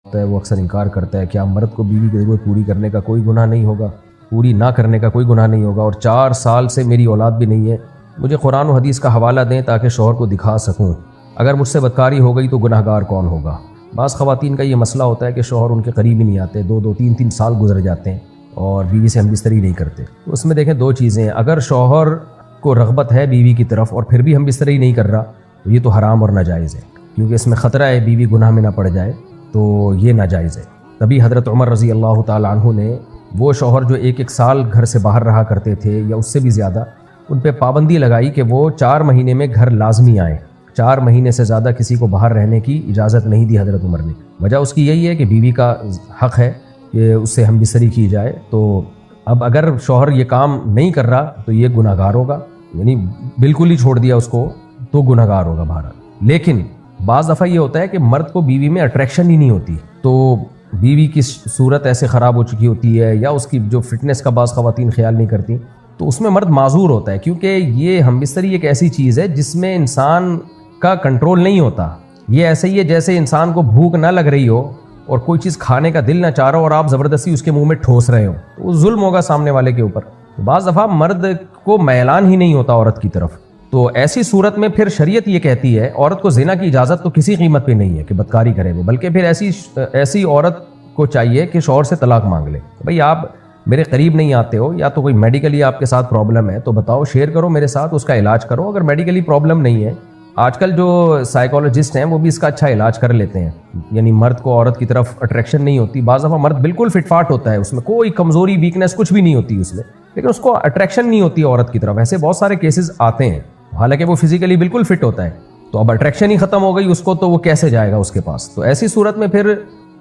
ہوتا ہے وہ اکثر انکار کرتا ہے کیا مرد کو بیوی کی ضرورت پوری کرنے کا کوئی گناہ نہیں ہوگا، پوری نہ کرنے کا کوئی گناہ نہیں ہوگا، اور 4 سال سے میری اولاد بھی نہیں ہے، مجھے قرآن و حدیث کا حوالہ دیں تاکہ شوہر کو دکھا سکوں، اگر مجھ سے بدکاری ہو گئی تو گناہ گار کون ہوگا۔ بعض خواتین کا یہ مسئلہ ہوتا ہے کہ شوہر ان کے قریب ہی نہیں آتے، 2 3 سال گزر جاتے ہیں اور بیوی سے ہم بستری نہیں کرتے۔ اس میں دیکھیں 2 چیزیں ہیں، اگر شوہر کو رغبت ہے بیوی کی طرف اور پھر بھی ہم بستری نہیں کر رہا تو یہ تو حرام اور ناجائز ہے، کیونکہ اس میں خطرہ ہے بیوی گناہ میں نہ پڑ جائے، تو یہ ناجائز ہے۔ تبھی حضرت عمر رضی اللہ تعالیٰ عنہ نے وہ شوہر جو 1 سال گھر سے باہر رہا کرتے تھے یا اس سے بھی زیادہ، ان پہ پابندی لگائی کہ وہ 4 مہینے میں گھر لازمی آئیں، 4 مہینے سے زیادہ کسی کو باہر رہنے کی اجازت نہیں دی حضرت عمر نے۔ وجہ اس کی یہی ہے کہ بیوی کا حق ہے کہ اس سے ہم بستری کی جائے، تو اب اگر شوہر یہ کام نہیں کر رہا تو یہ گناہ گار ہوگا، یعنی بالکل ہی چھوڑ دیا اس کو تو گناہ گار ہوگا بہرحال۔ لیکن بعض دفعہ یہ ہوتا ہے کہ مرد کو بیوی میں اٹریکشن ہی نہیں ہوتی، تو بیوی کی صورت ایسے خراب ہو چکی ہوتی ہے یا اس کی جو فٹنس کا بعض خواتین خیال نہیں کرتی، تو اس میں مرد معذور ہوتا ہے، کیونکہ یہ ہم بستری ایک ایسی چیز ہے جس میں انسان کا کنٹرول نہیں ہوتا۔ یہ ایسے ہی ہے جیسے انسان کو بھوک نہ لگ رہی ہو اور کوئی چیز کھانے کا دل نہ چاہ رہا ہو اور آپ زبردستی اس کے منہ میں ٹھوس رہے ہو، تو وہ ظلم ہوگا سامنے والے کے اوپر۔ بعض دفعہ مرد کو میلان ہی نہیں ہوتا عورت کی طرف، تو ایسی صورت میں پھر شریعت یہ کہتی ہے عورت کو زنا کی اجازت تو کسی قیمت پہ نہیں ہے کہ بدکاری کرے وہ، بلکہ پھر ایسی عورت کو چاہیے کہ شوہر سے طلاق مانگ لے۔ بھئی آپ میرے قریب نہیں آتے ہو یا تو کوئی میڈیکلی آپ کے ساتھ پرابلم ہے تو بتاؤ، شیئر کرو میرے ساتھ، اس کا علاج کرو۔ اگر میڈیکلی پرابلم نہیں ہے، آج کل جو سائیکالوجسٹ ہیں وہ بھی اس کا اچھا علاج کر لیتے ہیں، یعنی مرد کو عورت کی طرف اٹریکشن نہیں ہوتی، بعض دفعہ مرد بالکل فٹ فاٹ ہوتا ہے، اس میں کوئی کمزوری ویکنس کچھ بھی نہیں ہوتی اس میں، لیکن اس کو اٹریکشن نہیں ہوتی عورت کی طرف۔ ایسے بہت سارے کیسز آتے ہیں، حالانکہ وہ فزیکلی بالکل فٹ ہوتا ہے، تو اب اٹریکشن ہی ختم ہو گئی اس کو، تو وہ کیسے جائے گا اس کے پاس؟ تو ایسی صورت میں پھر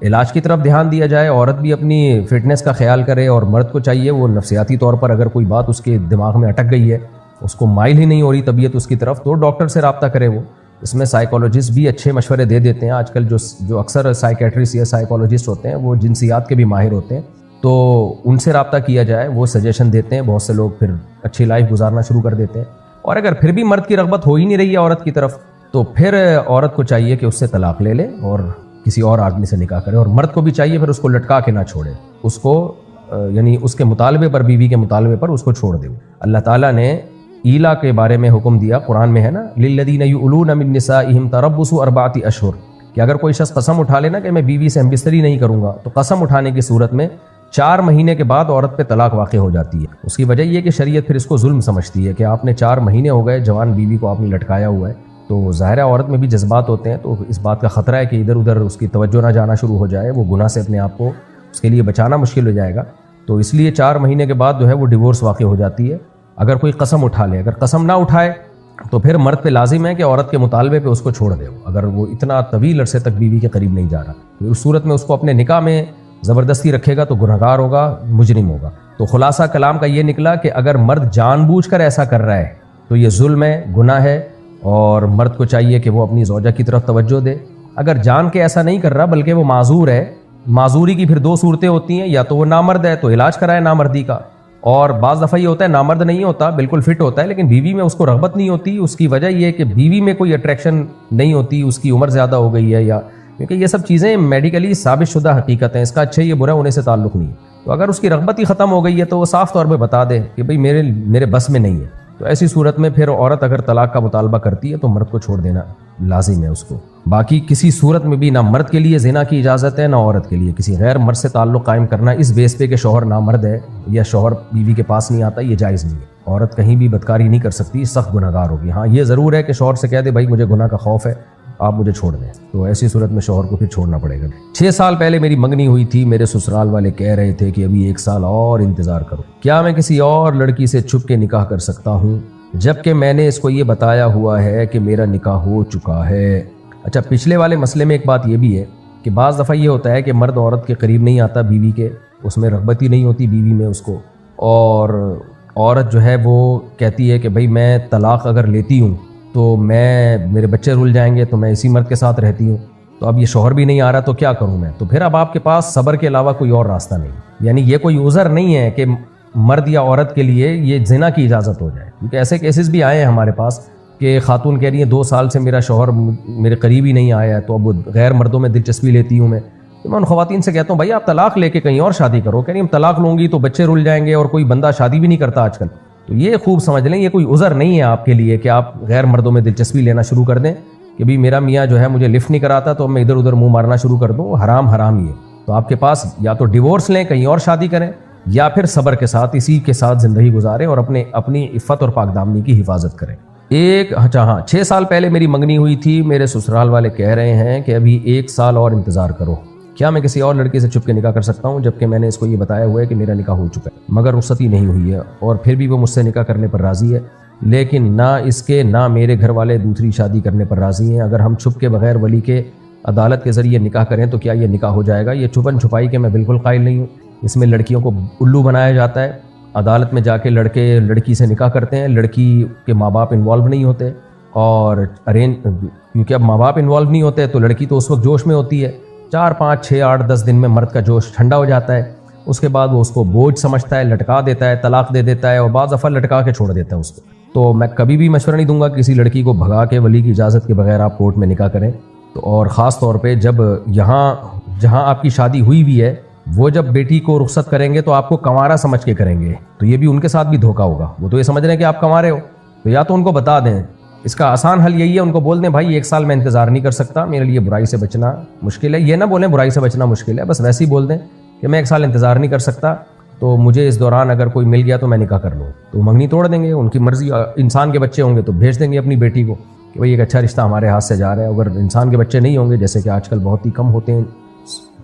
علاج کی طرف دھیان دیا جائے، عورت بھی اپنی فٹنس کا خیال کرے، اور مرد کو چاہیے وہ نفسیاتی طور پر اگر کوئی بات اس کے دماغ میں اٹک گئی ہے، اس کو مائل ہی نہیں ہو رہی طبیعت اس کی طرف، تو ڈاکٹر سے رابطہ کرے وہ۔ اس میں سائیکالوجسٹ بھی اچھے مشورے دے دیتے ہیں، آج کل جو اکثر سائیکیٹرسٹ یا سائیکالوجسٹ ہوتے ہیں وہ جنسیات کے بھی ماہر ہوتے ہیں، تو ان سے رابطہ کیا جائے، وہ سجیشن دیتے ہیں، بہت سے لوگ پھر اچھی لائف گزارنا شروع کر دیتے ہیں۔ اور اگر پھر بھی مرد کی رغبت ہو ہی نہیں رہی ہے عورت کی طرف، تو پھر عورت کو چاہیے کہ اس سے طلاق لے لے اور کسی اور آدمی سے نکاح کرے، اور مرد کو بھی چاہیے پھر اس کو لٹکا کے نہ چھوڑے، اس کو یعنی اس کے مطالبے پر، بیوی کے مطالبے پر اس کو چھوڑ دے۔ اللہ تعالیٰ نے ایلا کے بارے میں حکم دیا قرآن میں ہے نا، للذین یؤلون من نسائہم تربص 4 اشہر، کہ اگر کوئی شخص قسم اٹھا لینا کہ میں بیوی سے ہم بستری نہیں کروں گا، تو قسم اٹھانے کی صورت میں 4 مہینے کے بعد عورت پہ طلاق واقع ہو جاتی ہے۔ اس کی وجہ یہ کہ شریعت پھر اس کو ظلم سمجھتی ہے کہ آپ نے 4 مہینے ہو گئے جوان بیوی کو آپ نے لٹکایا ہوا ہے، تو ظاہر عورت میں بھی جذبات ہوتے ہیں، تو اس بات کا خطرہ ہے کہ ادھر ادھر اس کی توجہ نہ جانا شروع ہو جائے، وہ گناہ سے اپنے آپ کو اس کے لیے بچانا مشکل ہو جائے گا، تو اس لیے 4 مہینے کے بعد جو ہے وہ ڈیورس واقع ہو جاتی ہے اگر کوئی قسم اٹھا لے۔ اگر قسم نہ اٹھائے تو پھر مرد پہ لازم ہے کہ عورت کے مطالبے پہ اس کو چھوڑ دے، اگر وہ اتنا طویل عرصے تک بیوی کے قریب نہیں جا رہا، تو اس صورت میں اس کو اپنے نکاح میں زبردستی رکھے گا تو گنہگار ہوگا، مجرم ہوگا۔ تو خلاصہ کلام کا یہ نکلا کہ اگر مرد جان بوجھ کر ایسا کر رہا ہے تو یہ ظلم ہے، گناہ ہے، اور مرد کو چاہیے کہ وہ اپنی زوجہ کی طرف توجہ دے۔ اگر جان کے ایسا نہیں کر رہا بلکہ وہ معذور ہے، معذوری کی پھر 2 صورتیں ہوتی ہیں، یا تو وہ نامرد ہے تو علاج کرائے نامردی کا، اور بعض دفعہ یہ ہوتا ہے نامرد نہیں ہوتا، بالکل فٹ ہوتا ہے، لیکن بیوی میں اس کو رغبت نہیں ہوتی، اس کی وجہ یہ ہے کہ بیوی میں کوئی اٹریکشن نہیں ہوتی، اس کی عمر زیادہ ہو گئی ہے، یا کیونکہ یہ سب چیزیں میڈیکلی ثابت شدہ حقیقت ہیں، اس کا اچھے یا برا ہونے سے تعلق نہیں ہے۔ تو اگر اس کی رغبت ہی ختم ہو گئی ہے تو وہ صاف طور پہ بتا دے کہ بھئی میرے بس میں نہیں ہے، تو ایسی صورت میں پھر عورت اگر طلاق کا مطالبہ کرتی ہے تو مرد کو چھوڑ دینا لازم ہے اس کو۔ باقی کسی صورت میں بھی نہ مرد کے لیے زنا کی اجازت ہے نہ عورت کے لیے کسی غیر مرد سے تعلق قائم کرنا اس بیس پہ کہ شوہر نامرد ہے یا شوہر بیوی کے پاس نہیں آتا، یہ جائز نہیں ہے۔ عورت کہیں بھی بدکاری نہیں کر سکتی، سخت گناہ گار ہوگی۔ ہاں یہ ضرور ہے کہ شوہر سے کہہ دے بھائی مجھے گناہ کا خوف ہے، آپ مجھے چھوڑ دیں، تو ایسی صورت میں شوہر کو پھر چھوڑنا پڑے گا۔ 6 سال پہلے میری منگنی ہوئی تھی، میرے سسرال والے کہہ رہے تھے کہ ابھی 1 سال اور انتظار کرو، کیا میں کسی اور لڑکی سے چھپ کے نکاح کر سکتا ہوں جبکہ میں نے اس کو یہ بتایا ہوا ہے کہ میرا نکاح ہو چکا ہے؟ اچھا، پچھلے والے مسئلے میں ایک بات یہ بھی ہے کہ بعض دفعہ یہ ہوتا ہے کہ مرد عورت کے قریب نہیں آتا بیوی کے، اس میں رغبت ہی نہیں ہوتی بیوی میں اس کو، اور عورت جو ہے وہ کہتی ہے کہ بھئی میں طلاق اگر لیتی ہوں تو میرے بچے رول جائیں گے، تو میں اسی مرد کے ساتھ رہتی ہوں، تو اب یہ شوہر بھی نہیں آ رہا تو کیا کروں میں؟ تو پھر اب آپ کے پاس صبر کے علاوہ کوئی اور راستہ نہیں، یعنی یہ کوئی عذر نہیں ہے کہ مرد یا عورت کے لیے یہ زنا کی اجازت ہو جائے، کیونکہ ایسے کیسز بھی آئے ہیں ہمارے پاس کہ خاتون کہہ رہی ہیں 2 سال سے میرا شوہر میرے قریب ہی نہیں آیا ہے، تو اب غیر مردوں میں دلچسپی لیتی ہوں میں، تو میں ان خواتین سے کہتا ہوں بھائی آپ طلاق لے کے کہیں اور شادی کرو. کہہ رہی ہم طلاق لوں گی تو بچے رل جائیں گے اور کوئی بندہ شادی بھی نہیں کرتا آج کل. تو یہ خوب سمجھ لیں یہ کوئی عذر نہیں ہے آپ کے لیے کہ آپ غیر مردوں میں دلچسپی لینا شروع کر دیں کہ بھی میرا میاں جو ہے مجھے لفٹ نہیں کراتا تو میں ادھر ادھر منہ مارنا شروع کر دوں. حرام حرام ہی ہے. تو آپ کے پاس یا تو ڈیورس لیں کہیں اور شادی کریں یا پھر صبر کے ساتھ اسی کے ساتھ زندگی گزاریں اور اپنی عفت اور پاک دامنی کی حفاظت کریں. 6 سال پہلے میری منگنی ہوئی تھی. میرے سسرال والے کہہ رہے ہیں کہ ابھی 1 سال اور انتظار کرو. کیا میں کسی اور لڑکی سے چھپ کے نکاح کر سکتا ہوں جبکہ میں نے اس کو یہ بتایا ہوا ہے کہ میرا نکاح ہو چکا ہے مگر رخصتی نہیں ہوئی ہے اور پھر بھی وہ مجھ سے نکاح کرنے پر راضی ہے لیکن نہ اس کے نہ میرے گھر والے دوسری شادی کرنے پر راضی ہیں. اگر ہم چھپ کے بغیر ولی کے عدالت کے ذریعے نکاح کریں تو کیا یہ نکاح ہو جائے گا؟ یہ چھپن چھپائی کے میں بالکل قائل نہیں ہوں. اس میں لڑکیوں کو الو بنایا جاتا ہے. عدالت میں جا کے لڑکے لڑکی سے نکاح کرتے ہیں. لڑکی کے ماں باپ انوالو نہیں ہوتے اور کیونکہ اب ماں باپ انوالو نہیں ہوتے تو لڑکی تو اس وقت جوش میں ہوتی ہے. 4 5 6 8 10 دن میں مرد کا جوش ٹھنڈا ہو جاتا ہے. اس کے بعد وہ اس کو بوجھ سمجھتا ہے, لٹکا دیتا ہے, طلاق دے دیتا ہے اور بعض دفعہ لٹکا کے چھوڑ دیتا ہے اس کو. تو میں کبھی بھی مشورہ نہیں دوں گا کسی لڑکی کو بھگا کے ولی کی اجازت کے بغیر آپ کورٹ میں نکاح کریں. تو اور خاص طور پہ جب جہاں آپ کی شادی ہوئی بھی ہے وہ جب بیٹی کو رخصت کریں گے تو آپ کو کنوارا سمجھ کے کریں گے تو یہ بھی ان کے ساتھ بھی دھوکہ ہوگا. وہ تو یہ سمجھ رہے ہیں کہ آپ کنوارے ہو. تو یا تو ان کو بتا دیں. اس کا آسان حل یہی ہے, ان کو بول دیں بھائی 1 سال میں انتظار نہیں کر سکتا, میرے لیے برائی سے بچنا مشکل ہے. یہ نہ بولیں برائی سے بچنا مشکل ہے, بس ویسے ہی بول دیں کہ میں 1 سال انتظار نہیں کر سکتا تو مجھے اس دوران اگر کوئی مل گیا تو میں نکاح کر لوں. تو منگنی توڑ دیں گے. ان کی مرضی, انسان کے بچے ہوں گے تو بھیج دیں گے اپنی بیٹی کو کہ بھائی ایک اچھا رشتہ ہمارے ہاتھ سے جا رہا ہے. اگر انسان کے بچے نہیں ہوں گے جیسے کہ آج کل بہت ہی کم ہوتے ہیں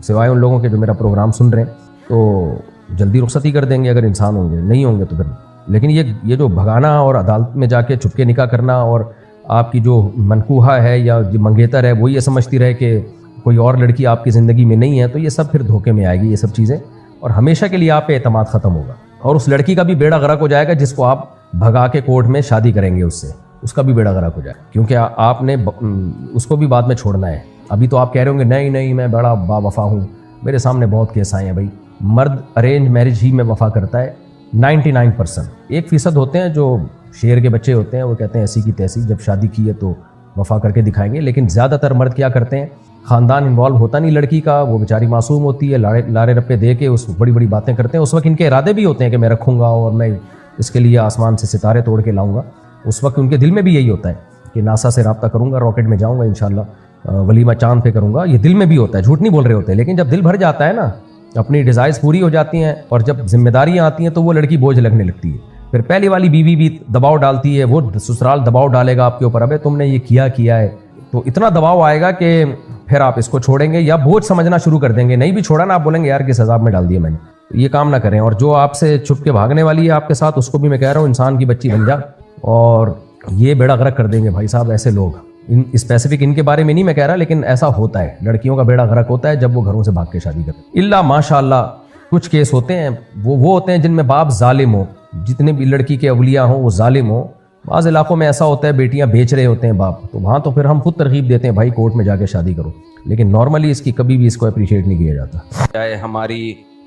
سوائے ان لوگوں کے جو میرا پروگرام سن رہے ہیں, تو جلدی رخصتی کر دیں گے اگر انسان ہوں گے. نہیں ہوں گے تو پھر لیکن یہ جو بھگانا اور عدالت میں جا کے چھپ کے نکاح کرنا اور آپ کی جو منکوحہ ہے یا جو منگیتر ہے وہ یہ سمجھتی رہے کہ کوئی اور لڑکی آپ کی زندگی میں نہیں ہے, تو یہ سب پھر دھوکے میں آئے گی یہ سب چیزیں اور ہمیشہ کے لیے آپ پہ اعتماد ختم ہوگا اور اس لڑکی کا بھی بیڑا غرق ہو جائے گا جس کو آپ بھگا کے کورٹ میں شادی کریں گے اس سے. اس کا بھی بیڑا غرق ہو جائے کیونکہ آپ نے اس کو بھی بعد میں چھوڑنا ہے. ابھی تو آپ کہہ رہے ہوں گے نہیں میں بڑا با وفا ہوں, میرے سامنے بہت کیس آئے ہیں. بھائی مرد ارینج میرج ہی میں وفا کرتا ہے 99%. 1% ہوتے ہیں جو شیر کے بچے ہوتے ہیں وہ کہتے ہیں ایسی کی تیسی, جب شادی کی ہے تو وفا کر کے دکھائیں گے. لیکن زیادہ تر مرد کیا کرتے ہیں, خاندان انوالو ہوتا نہیں لڑکی کا, وہ بیچاری معصوم ہوتی ہے, لارے رپے دے کے اس بڑی بڑی باتیں کرتے ہیں. اس وقت ان کے ارادے بھی ہوتے ہیں کہ میں رکھوں گا اور میں اس کے لیے آسمان سے ستارے توڑ کے لاؤں گا. اس وقت ان کے دل میں بھی یہی ہوتا ہے کہ ناسا سے رابطہ کروں گا, راکٹ میں جاؤں گا انشاءاللہ, ولیمہ چاند پہ کروں گا. یہ دل میں بھی ہوتا ہے, جھوٹ نہیں بول رہے ہوتے. لیکن جب دل بھر جاتا ہے نا, اپنی ڈیزائرز پوری ہو جاتی ہیں اور جب ذمہ داریاں آتی ہیں تو وہ لڑکی بوجھ لگنے لگتی ہے. پھر پہلی والی بیوی بھی دباؤ ڈالتی ہے, وہ سسرال دباؤ ڈالے گا آپ کے اوپر, ابے تم نے یہ کیا ہے. تو اتنا دباؤ آئے گا کہ پھر آپ اس کو چھوڑیں گے یا بوجھ سمجھنا شروع کر دیں گے. نہیں بھی چھوڑا نا, آپ بولیں گے یار کس عذاب میں ڈال دیا میں نے. یہ کام نہ کریں. اور جو آپ سے چھپ کے بھاگنے والی ہے آپ کے ساتھ, اس کو بھی میں کہہ رہا ہوں انسان کی بچی بن جا, اور یہ بیڑا غرق کر دیں گے بھائی صاحب ایسے لوگ. اسپیسیفک ان کے بارے میں نہیں میں کہہ رہا, لیکن ایسا ہوتا ہے. لڑکیوں کا بیڑا غرق ہوتا ہے جب وہ گھروں سے بھاگ کے شادی کرتے ہیں. اللہ ماشاء اللہ کچھ کیس ہوتے ہیں وہ ہوتے ہیں جن میں باپ ظالم ہو, جتنے بھی لڑکی کے اولیاء ہوں وہ ظالم ہوں. بعض علاقوں میں ایسا ہوتا ہے بیٹیاں بیچ رہے ہوتے ہیں باپ, تو وہاں تو پھر ہم خود ترغیب دیتے ہیں بھائی کورٹ میں جا کے شادی کرو. لیکن نارملی اس کی کبھی بھی اس کو اپریشیٹ نہیں کیا جاتا. چاہے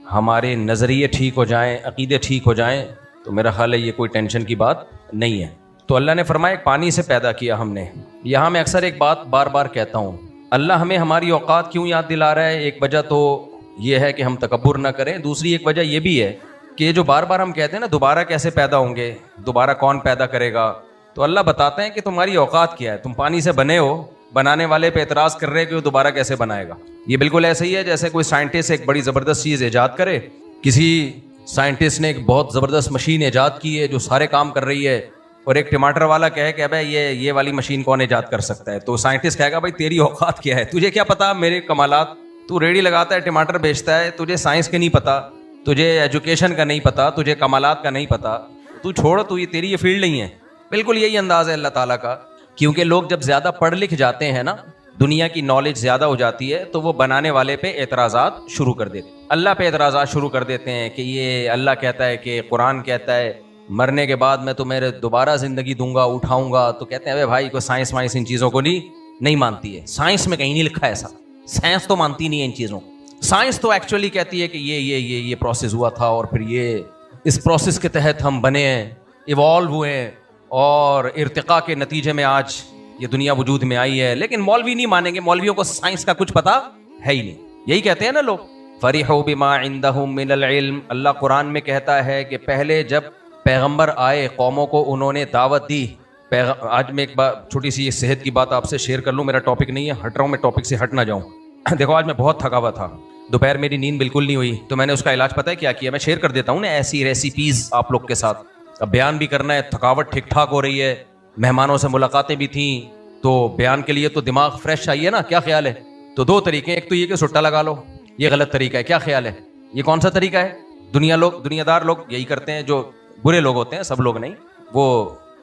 ہمارے نظریے ٹھیک ہو جائیں, عقیدے ٹھیک ہو جائیں, تو میرا خیال ہے یہ کوئی ٹینشن کی بات نہیں ہے. تو اللہ نے فرمایا پانی سے پیدا کیا ہم نے. یہاں میں اکثر ایک بات بار بار کہتا ہوں, اللہ ہمیں ہماری اوقات کیوں یاد دلا رہا ہے. ایک وجہ تو یہ ہے کہ ہم تکبر نہ کریں, دوسری ایک وجہ یہ بھی ہے کہ یہ جو بار بار ہم کہتے ہیں نا دوبارہ کیسے پیدا ہوں گے, دوبارہ کون پیدا کرے گا, تو اللہ بتاتے ہیں کہ تمہاری اوقات کیا ہے. تم پانی سے بنے ہو, بنانے والے پہ اعتراض کر رہے کہ وہ دوبارہ کیسے بنائے گا. یہ بالکل ایسے ہی ہے جیسے کوئی سائنٹسٹ ایک بڑی زبردست چیز ایجاد کرے. کسی سائنٹسٹ نے ایک بہت زبردست مشین ایجاد کی ہے جو سارے کام کر رہی ہے, اور ایک ٹماٹر والا کہے کہ ابے یہ والی مشین کون ایجاد کر سکتا ہے. تو سائنٹسٹ کہے گا بھائی تیری اوقات کیا ہے, تجھے کیا پتا میرے کمالات. تو ریڑھی لگاتا ہے, ٹماٹر بیچتا ہے, تجھے سائنس کا نہیں پتا, تجھے ایجوکیشن کا نہیں پتا, تجھے کمالات کا نہیں پتا, تو چھوڑ, تو یہ تیری یہ فیلڈ نہیں ہے. بالکل یہی انداز ہے اللہ تعالیٰ کا. کیونکہ لوگ جب زیادہ پڑھ لکھ جاتے ہیں نا, دنیا کی نالج زیادہ ہو جاتی ہے, تو وہ بنانے والے پہ اعتراضات شروع کر دیتے ہیں, اللہ پہ اعتراضات شروع کر دیتے ہیں کہ یہ اللہ کہتا ہے کہ قرآن کہتا ہے مرنے کے بعد میں تمہیں دوبارہ زندگی دوں گا, اٹھاؤں گا. تو کہتے ہیں ابے بھائی کوئی سائنس وائنس ان چیزوں کو نہیں مانتی ہے. سائنس میں کہیں نہیں لکھا ہے ایسا. سائنس تو مانتی نہیں ہے ان چیزوں. سائنس تو ایکچولی کہتی ہے کہ یہ پروسیس ہوا تھا اور پھر یہ اس پروسیس کے تحت ہم بنے ہیں, ایوالو ہوئے ہیں, اور ارتقاء کے نتیجے میں آج یہ دنیا وجود میں آئی ہے. لیکن مولوی نہیں مانیں گے, مولویوں کو سائنس کا کچھ پتا ہے ہی نہیں. یہی کہتے ہیں نا لوگ, فرحوا بما عندهم من العلم. اللہ قرآن میں کہتا ہے کہ پہلے جب پیغمبر آئے قوموں کو انہوں نے دعوت دی. آج میں ایک بات چھوٹی سی صحت کی بات آپ سے شیئر کر لوں, میرا ٹاپک نہیں ہے, ہٹ رہا ہوں میں ٹاپک سے, ہٹ نہ جاؤں. دیکھو آج میں بہت تھکا ہوا تھا, دوپہر میری نیند بالکل نہیں ہوئی, تو میں نے اس کا علاج پتہ ہے کیا کیا, میں شیئر کر دیتا ہوں نا ایسی ریسیپیز آپ لوگ کے ساتھ. اب بیان بھی کرنا ہے, تھکاوٹ ٹھیک ٹھاک ہو رہی ہے, مہمانوں سے ملاقاتیں بھی تھیں, تو بیان کے لیے تو دماغ فریش چاہیے نا, کیا خیال ہے؟ تو دو طریقے, ایک تو یہ کہ سٹا لگا لو, یہ غلط طریقہ ہے, کیا خیال ہے؟ یہ کون سا طریقہ ہے؟ دنیا دار لوگ یہی کرتے ہیں, جو برے لوگ ہوتے ہیں, سب لوگ نہیں, وہ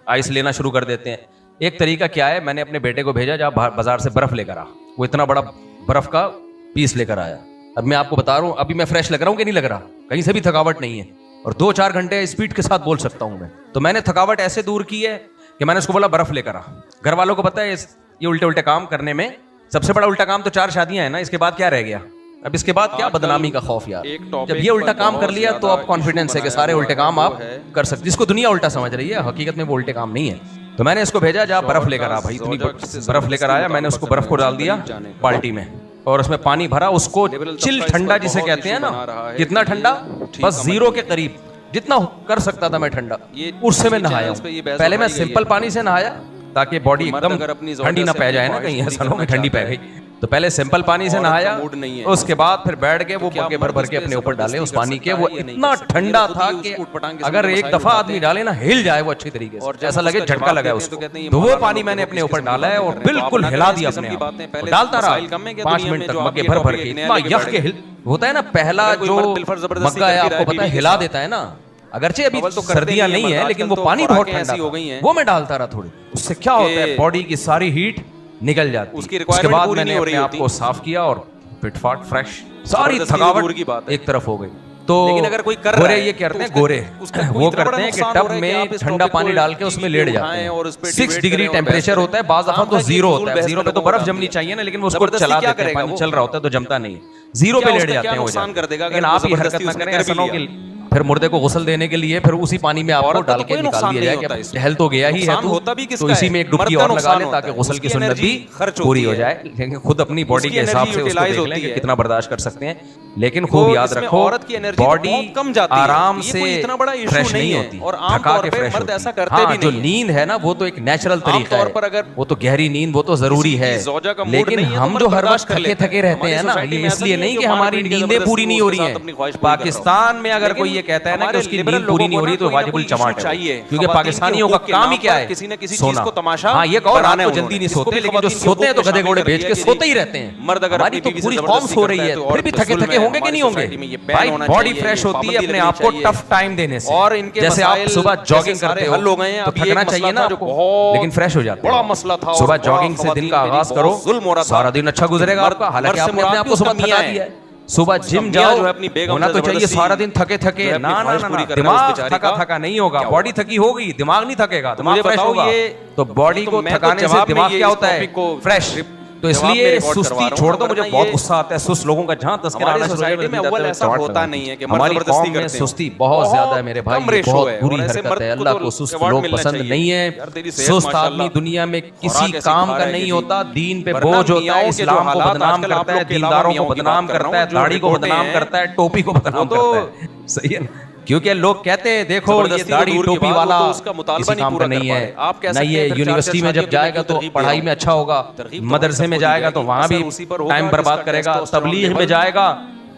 آئس لینا شروع کر دیتے ہیں. ایک طریقہ کیا ہے, میں نے اپنے بیٹے کو بھیجا جا بازار سے برف لے کر آ, وہ اتنا بڑا برف کا پیس لے کر آیا. اب میں آپ کو بتا رہا ہوں, ابھی میں فریش لگ رہا ہوں کہ نہیں لگ رہا, کہیں سے بھی تھکاوٹ نہیں ہے, اور 2-4 گھنٹے اسپیڈ کے ساتھ بول سکتا ہوں میں. تو میں نے تھکاوٹ ایسے دور کی ہے کہ میں نے اس کو بولا برف لے کر آ. گھر والوں کو پتا ہے یہ الٹے کام کرنے میں سب سے بڑا الٹا کام تو 4 شادیاں ہیں نا, اس کے بعد کیا رہ گیا؟ اب اس کے بعد کیا بدنامی کا خوف یار. جب یہ الٹا کام کر لیا تو آپ کانفیڈنس ہے کہ سارے الٹے کام آپ کر سکتے, جس کو دنیا الٹا سمجھ رہی ہے حقیقت میں وہ الٹے کام نہیں ہے. تو میں نے اس کو بھیجا جا برف لے کر آ بھائی, اتنی برف لے کر آیا, میں نے اس کو برف کو ڈال دیا بالٹی میں, اور اس میں پانی بھرا, اس کو چل ٹھنڈا جسے کہتے ہیں نا, کتنا ٹھنڈا, بس 0 کے قریب, جتنا کر سکتا تھا میں ٹھنڈا, اس سے میں نہایا. پہلے میں سمپل پانی سے نہایا تاکہ باڈی ایک دم ٹھنڈی نہ پہ جائے نا, کہیں ایسا نہ ہو کہ ٹھنڈی پہ گئی. تو پہلے سمپل پانی سے نہایا, اس کے بعد پھر بیٹھ کے وہ بکے بھر کے اپنے اوپر ڈالے اس پانی کے. وہ اتنا ٹھنڈا تھا کہ اگر ایک دفعہ آدمی ڈالے نا ہل جائے وہ اچھی طریقے سے, ایسا لگے جھٹکا لگا ہے اس کو. تو وہ پانی میں نے اپنے اوپر ڈالا ہے اور بالکل ہلا دیا اپنے آپ, ڈالتا رہا 5 منٹ تک بکے بھر کے. اتنا یخ کے ہوتا ہے نا پہلا جو مگا ہے, آپ کو پتا ہے ہلا دیتا ہے نا, اگرچہ ابھی سردیاں نہیں ہے لیکن وہ پانی بہت ٹھنڈا ہو گئی ہے, وہ میں ڈالتا رہا تھوڑی. اس سے کیا ہوتا ہے, باڈی کی ساری ہیٹ نکل جاتی. اس کے بعد میں نے اپنے آپ کو صاف کیا اور فٹ فاٹ فریش, ساری تھکاوٹ ایک طرف ہو گئی. تو گورے یہ کرتے ہیں, گورے وہ کرتے ہیں کہ ٹب میں ٹھنڈا پانی ڈال کے اس میں لیٹ جاتے ہیں. 6 ڈگری ٹیمپریچر ہوتا ہے, بعض دفعہ تو 0 ہوتا ہے. 0 پہ تو برف جمنی چاہیے نا, لیکن وہ اس کو چلا دیتے ہیں, پانی چل رہا ہوتا ہے تو جمتا نہیں, 0 پہ لیٹ جاتے ہیں ہو جاتے. لیکن آپ یہ حرکت نہ کریں, ایسا نہ ہو کہ پھر مردے کو غسل دینے کے لیے پھر اسی پانی میں آپ کو ڈال کے نکال دیا جائے کہ ٹہل تو گیا ہی ہے تو اسی میں ایک ڈبکی اور لگا لے تاکہ غسل کی سنت بھی پوری ہو جائے. لیکن خود اپنی باڈی کے حساب سے اس کو دیکھ لیں کہ کتنا برداشت کر سکتے ہیں. لیکن خوب یاد رکھو, باڈی آرام سے فریش نہیں ہوتی, تھکا کے فریش ہوتی. ہاں جو نیند ہے نا وہ تو ایک نیچرل طریقہ ہے, وہ تو گہری نیند وہ تو ضروری ہے. لیکن ہم جو ہر وقت تھکے رہتے ہیں نا, یہ اس لیے نہیں کہ ہماری نیندیں پوری نہیں ہو رہی ہیں. پاکستان میں اگر کوئی یہ کہتا ہے نا کہ اس کی نیند پوری نہیں ہو رہی تو واجب الجماعت ہے, کیونکہ پاکستانیوں کا کام ہی کیا ہے, سونا. ہاں یہ کہو رات کو جلدی نہیں سوتے, لیکن جو سوتے ہیں تو گدھے گھوڑے بیچ کے سوتے ہی رہتے ہیں. ہماری تو پوری قوم سو رہی ہے, پھر بھی تھکے ہوں گے کہ نہیں ہوں گے بھائی. باڈی فریش ہوتی ہے اپنے آپ کو ٹف ٹائم دینے سے. جیسے آپ صبح جاگنگ کرتے ہو تو تھکنا چاہیے نا آپ کو, لیکن فریش ہو جاتے ہیں. صبح جاگنگ سے دن کا آغاز کرو, سارا دن اچھا گزرے گا آپ کا. حالانکہ آپ نے اپنے آپ کو صبح تھکا دیا ہے. صبح جم جاؤ, ہونا تو چاہیے سارا دن تھکے نا, دماغ تھکا نہیں ہوگا, باڈی تھکی ہوگی, دماغ نہیں تھکے گا, دماغ فریش ہوگا. تو باڈی کو تھکانے سے دماغ کیا ہوتا ہے, فریش. تو اس لیے سستی چھوڑ دو. مجھے بہت غصہ آتا ہے سست لوگوں کا, جہاں تذکرہ آنا شروع ہوتا ہے. ہماری قوم میں سستی بہت زیادہ ہے میرے بھائی, بہت بری حرکت ہے. اللہ کو سست لوگ پسند نہیں ہے. سست آدمی دنیا میں کسی کام کا نہیں ہوتا. دین پہ بوجھ ہوتا ہے, اسلام کو بدنام کرتا ہے, دینداروں کو بدنام کرتا ہے, داڑھی کو بدنام کرتا ہے, ٹوپی کو بدنام کرتا ہے. صحیح ہے, کیونکہ لوگ کہتے ہیں دیکھو یہ داڑھی ٹوپی والا کسی کام کا نہیں ہے. نہ یہ یونیورسٹی میں جب جائے گا تو پڑھائی میں اچھا ہوگا, مدرسے میں جائے گا تو وہاں بھی ٹائم برباد کرے گا, تبلیغ میں جائے گا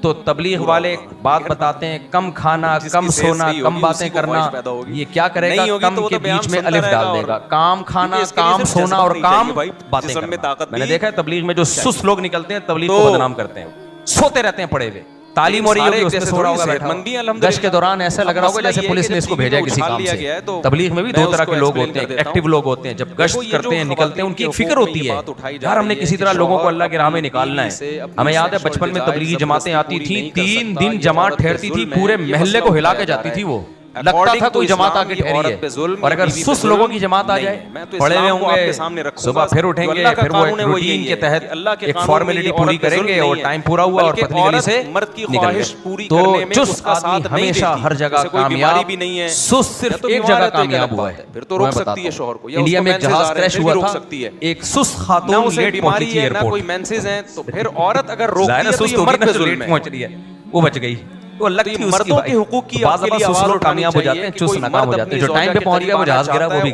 تو تبلیغ والے بات بتاتے ہیں کم کھانا, کم سونا, کم باتیں کرنا. یہ کیا کرے گا, کم کے بیچ میں الف ڈال دے گا. کام کھانا, کام سونا اور کام باتیں کرنا. میں نے دیکھا ہے تبلیغ میں جو سست لوگ نکلتے ہیں تبلیغ کو بدنام کرتے ہیں, سوتے رہتے ہیں پڑے ہوئے. تعلیم ہو رہی ہوگی, اس میں سو رہا ہوگا, گشت کے دوران ایسا لگ رہا ہوگا جیسے پولیس نے اس کو بھیجا کسی کام سے. تبلیغ میں بھی 2 طرح کے لوگ ہوتے ہیں, ایکٹیو لوگ ہوتے ہیں, جب گشت کرتے ہیں نکلتے ہیں ان کی ایک فکر ہوتی ہے یار ہم نے کسی طرح لوگوں کو اللہ کی راہ میں نکالنا ہے. ہمیں یاد ہے بچپن میں تبلیغی جماعتیں آتی تھیں, 3 دن جماعت ٹھہرتی تھی, پورے محلے کو ہلا کے جاتی تھی. وہ لگتا تھا کوئی جماعت آ کے ٹھہری ہے، اور اگر سست لوگوں کی جماعت آ جائے، پڑے ہوئے ہوں گے، صبح پھر اٹھیں گے، پھر وہ ایک روٹین کے تحت ایک فارمیلٹی پوری کریں گے اور ٹائم پورا ہوا اور پتلی گلی سے نکل گئے. تو چست آدمی ہمیشہ ہر جگہ کامیاب، سست صرف ایک جگہ کامیاب ہوا ہے. پھر تو روک سکتی ہے شوہر کو، انڈیا میں ایک جہاز کریش ہوا تھا، ایک سست خاتون لیٹ پہنچی تھی نہ کوئی ایئرپورٹ، مینسز ہیں، تو پھر عورت اگر روکتی ظاہر ہے تو سست یہ ہوگی مرد نا پہ جو ظلم لیٹ ہے. پہنچ رہی ہے، وہ بچ گئی. تو اللہ کی مردوں کے حقوق کی بعض دفعہ سست لوگ کامیاب ہو جاتے ہیں، چست ناکام ہو جاتے ہیں. جو ٹائم پہ پہنچ گیا وہ جہاز گرا وہ بھی